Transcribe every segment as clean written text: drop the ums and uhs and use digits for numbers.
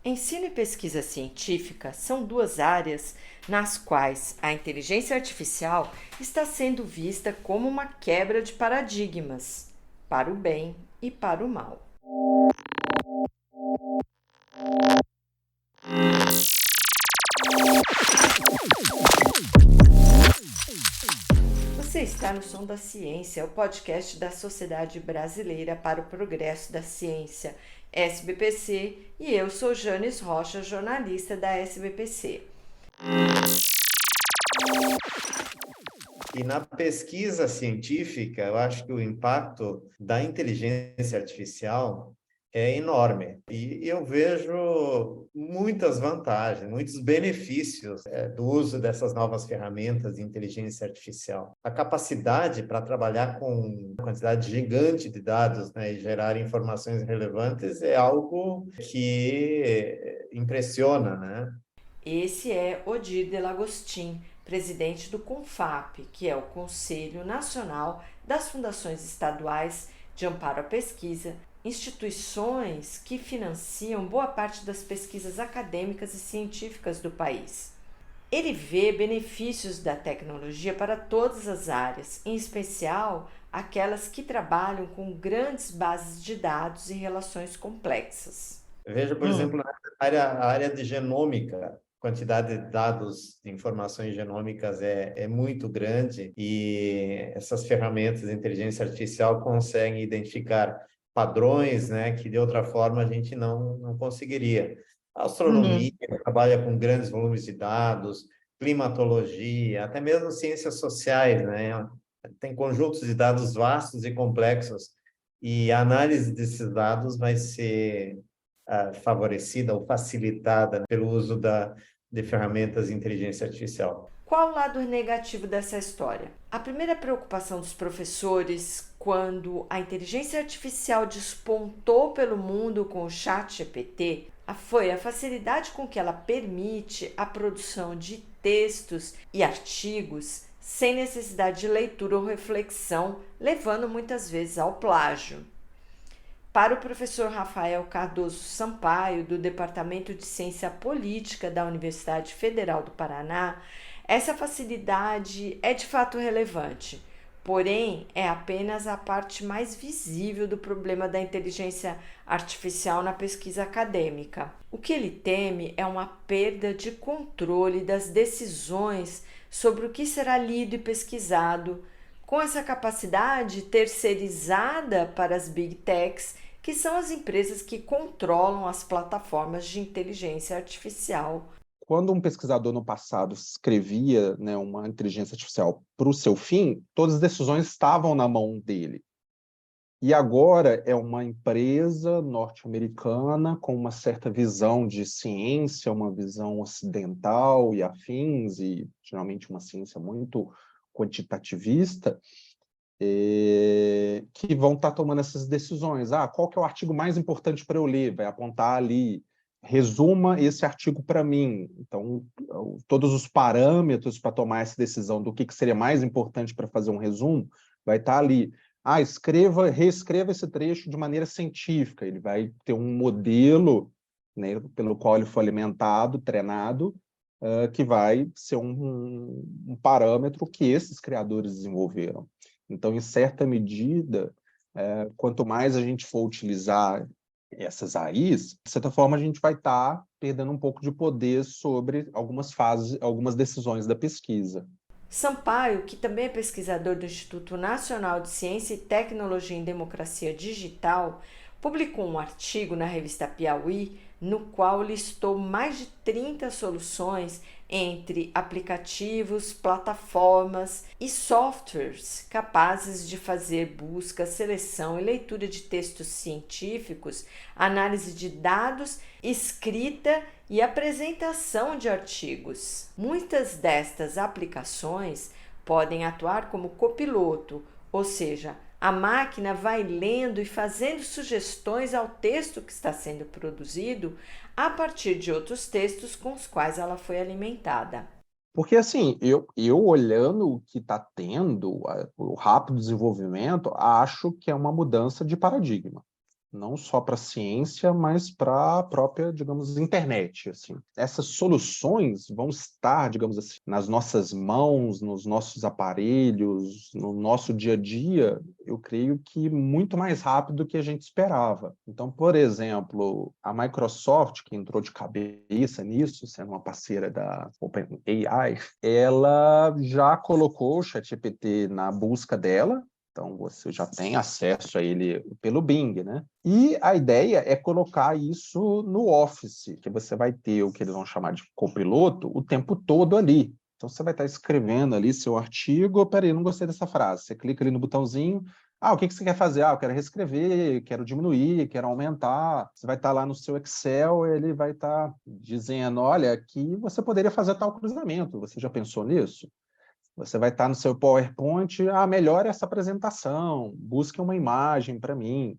Ensino e pesquisa científica são duas áreas nas quais a inteligência artificial está sendo vista como uma quebra de paradigmas, para o bem e para o mal. Você está no Som da Ciência, o podcast da Sociedade Brasileira para o Progresso da Ciência, SBPC, e eu sou Janes Rocha, jornalista da SBPC. E na pesquisa científica, eu acho que o impacto da inteligência artificial é enorme. E eu vejo muitas vantagens, muitos benefícios do uso dessas novas ferramentas de inteligência artificial. A capacidade para trabalhar com uma quantidade gigante de dados, né, e gerar informações relevantes é algo que impressiona, né? Esse é Odir Delagostin, presidente do CONFAP, que é o Conselho Nacional das Fundações Estaduais de Amparo à Pesquisa, instituições que financiam boa parte das pesquisas acadêmicas e científicas do país. Ele vê benefícios da tecnologia para todas as áreas, em especial aquelas que trabalham com grandes bases de dados e relações complexas. Veja, por exemplo, a área de genômica, a quantidade de dados, de informações genômicas é muito grande e essas ferramentas de inteligência artificial conseguem identificar padrões, né, que de outra forma a gente não conseguiria. A astronomia trabalha com grandes volumes de dados, climatologia, até mesmo ciências sociais, né? Tem conjuntos de dados vastos e complexos e a análise desses dados vai ser favorecida ou facilitada, né, pelo uso de ferramentas de inteligência artificial. Qual o lado negativo dessa história? A primeira preocupação dos professores quando a inteligência artificial despontou pelo mundo com o ChatGPT foi a facilidade com que ela permite a produção de textos e artigos sem necessidade de leitura ou reflexão, levando muitas vezes ao plágio. Para o professor Rafael Cardoso Sampaio, do Departamento de Ciência Política da Universidade Federal do Paraná, essa facilidade é de fato relevante, porém é apenas a parte mais visível do problema da inteligência artificial na pesquisa acadêmica. O que ele teme é uma perda de controle das decisões sobre o que será lido e pesquisado, com essa capacidade terceirizada para as Big Techs, que são as empresas que controlam as plataformas de inteligência artificial. Quando um pesquisador no passado escrevia, né, uma inteligência artificial para o seu fim, todas as decisões estavam na mão dele. E agora é uma empresa norte-americana com uma certa visão de ciência, uma visão ocidental e afins, e geralmente uma ciência muito quantitativista, que vão estar tomando essas decisões. Qual que é o artigo mais importante para eu ler? Vai apontar ali. Resuma esse artigo para mim. Então, todos os parâmetros para tomar essa decisão do que seria mais importante para fazer um resumo, vai estar ali. Reescreva esse trecho de maneira científica. Ele vai ter um modelo, né, pelo qual ele foi alimentado, treinado, que vai ser um parâmetro que esses criadores desenvolveram. Então, em certa medida, quanto mais a gente for utilizar essas AIs, de certa forma, a gente vai estar perdendo um pouco de poder sobre algumas fases, algumas decisões da pesquisa. Sampaio, que também é pesquisador do Instituto Nacional de Ciência e Tecnologia em Democracia Digital, publicou um artigo na revista Piauí, no qual listou mais de 30 soluções entre aplicativos, plataformas e softwares capazes de fazer busca, seleção e leitura de textos científicos, análise de dados, escrita e apresentação de artigos. Muitas destas aplicações podem atuar como copiloto, ou seja, a máquina vai lendo e fazendo sugestões ao texto que está sendo produzido a partir de outros textos com os quais ela foi alimentada. Porque, assim, eu olhando o que está tendo, o rápido desenvolvimento, acho que é uma mudança de paradigma. não só para a ciência, mas para a própria, digamos, internet, assim. Essas soluções vão estar, digamos assim, nas nossas mãos, nos nossos aparelhos, no nosso dia a dia, eu creio que muito mais rápido do que a gente esperava. Então, por exemplo, a Microsoft, que entrou de cabeça nisso, sendo uma parceira da OpenAI, ela já colocou o ChatGPT na busca dela. Então, você já tem acesso a ele pelo Bing, né? E a ideia é colocar isso no Office, que você vai ter o que eles vão chamar de copiloto o tempo todo ali. Então, você vai estar escrevendo ali seu artigo. Peraí, não gostei dessa frase. Você clica ali no botãozinho. O que você quer fazer? Eu quero reescrever, quero diminuir, quero aumentar. Você vai estar lá no seu Excel, ele vai estar dizendo, olha, aqui você poderia fazer tal cruzamento. Você já pensou nisso? Você vai estar no seu PowerPoint, melhore essa apresentação, busque uma imagem para mim.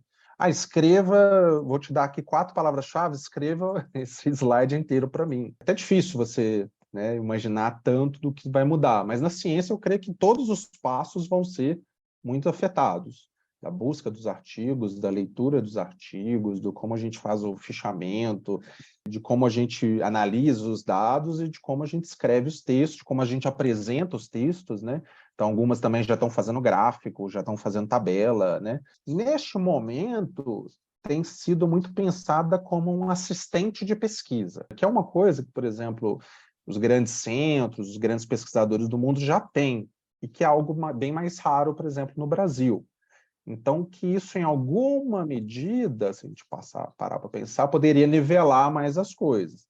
Escreva, vou te dar aqui 4 palavras-chave, escreva esse slide inteiro para mim. É até difícil você, né, imaginar tanto do que vai mudar, mas na ciência eu creio que todos os passos vão ser muito afetados. Da busca dos artigos, da leitura dos artigos, do como a gente faz o fichamento, de como a gente analisa os dados e de como a gente escreve os textos, de como a gente apresenta os textos, né? Então, algumas também já estão fazendo gráfico, já estão fazendo tabela, né? Neste momento, tem sido muito pensada como um assistente de pesquisa, que é uma coisa que, por exemplo, os grandes centros, os grandes pesquisadores do mundo já têm, e que é algo bem mais raro, por exemplo, no Brasil. Então, que isso, em alguma medida, se a gente parar para pensar, poderia nivelar mais as coisas.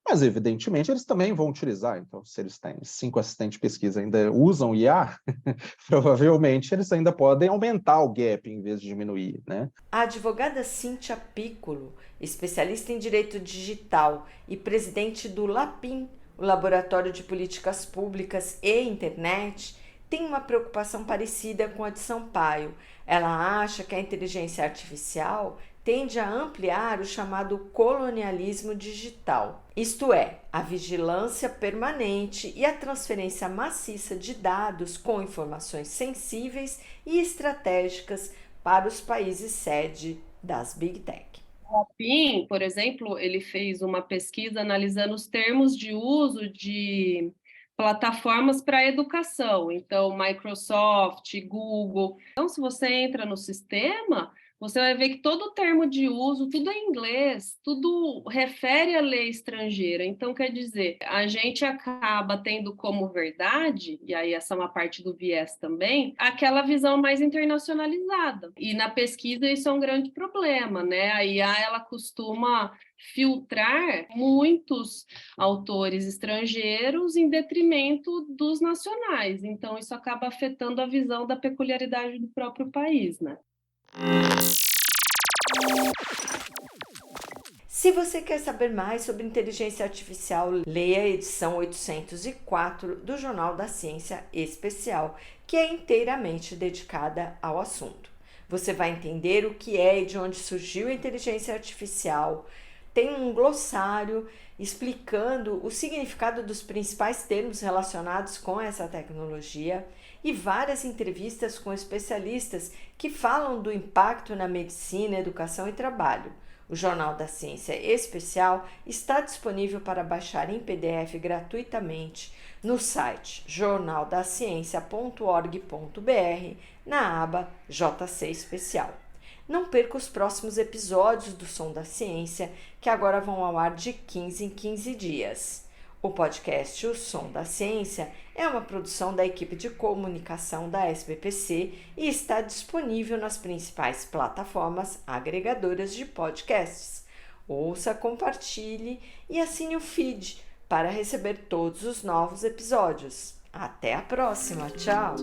Mas, evidentemente, eles também vão utilizar. Então, se eles têm 5 assistentes de pesquisa ainda usam IA, provavelmente eles ainda podem aumentar o gap em vez de diminuir, né? A advogada Cíntia Piccolo, especialista em direito digital e presidente do LAPIM, o Laboratório de Políticas Públicas e Internet, tem uma preocupação parecida com a de Sampaio. Ela acha que a inteligência artificial tende a ampliar o chamado colonialismo digital, isto é, a vigilância permanente e a transferência maciça de dados com informações sensíveis e estratégicas para os países sede das Big Tech. O LAPIM, por exemplo, ele fez uma pesquisa analisando os termos de uso de plataformas para educação, então Microsoft, Google. Então, se você entra no sistema, você vai ver que todo o termo de uso, tudo é em inglês, tudo refere à lei estrangeira. Então, quer dizer, a gente acaba tendo como verdade, e aí essa é uma parte do viés também, aquela visão mais internacionalizada. E na pesquisa isso é um grande problema, né? A IA, ela costuma filtrar muitos autores estrangeiros em detrimento dos nacionais. Então, isso acaba afetando a visão da peculiaridade do próprio país, né? Se você quer saber mais sobre inteligência artificial, leia a edição 804 do Jornal da Ciência Especial, que é inteiramente dedicada ao assunto. Você vai entender o que é e de onde surgiu a inteligência artificial. Tem um glossário explicando o significado dos principais termos relacionados com essa tecnologia e várias entrevistas com especialistas que falam do impacto na medicina, educação e trabalho. O Jornal da Ciência Especial está disponível para baixar em PDF gratuitamente no site jornaldaciencia.org.br na aba JC Especial. Não perca os próximos episódios do Som da Ciência, que agora vão ao ar de 15 em 15 dias. O podcast O Som da Ciência é uma produção da equipe de comunicação da SBPC e está disponível nas principais plataformas agregadoras de podcasts. Ouça, compartilhe e assine o feed para receber todos os novos episódios. Até a próxima! Tchau!